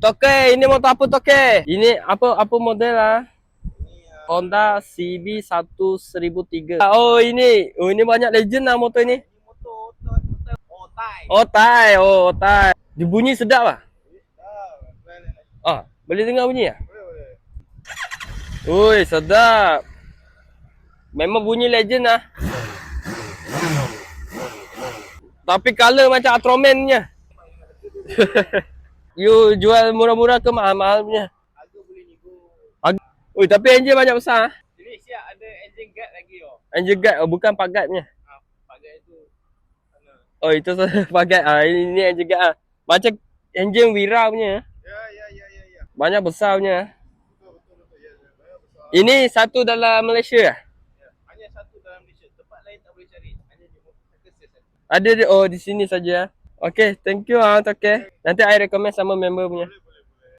Toke, ini motor apa Toke? Ini apa model lah? Honda CB1003. Oh ini banyak legend lah motor ini. Otai, Otai. Dia bunyi sedap lah. Ah, boleh dengar bunyi ya? Ui, sedap. Memang bunyi legend lah. Tapi color macam Ultraman punya. You jual murah-murah ke mahal-mahal punya? Ui, tapi engine banyak besar. Jadi siap ada engine guard lagi oh. Engine guard, oh, bukan pagat punya. Pagar itu mana? Oh, itu pagat. Ini engine guard ah. Macam engine Wira punya. Ya. Banyak besar punya. Betul ya. Banyak besar. Ini satu dalam Malaysia ya? Ya. Hanya satu dalam Malaysia. Tempat lain tak boleh cari. Hanya di Malaysia. Ada di sini saja. Okay, thank you Toke. Nanti I recommend sama member punya.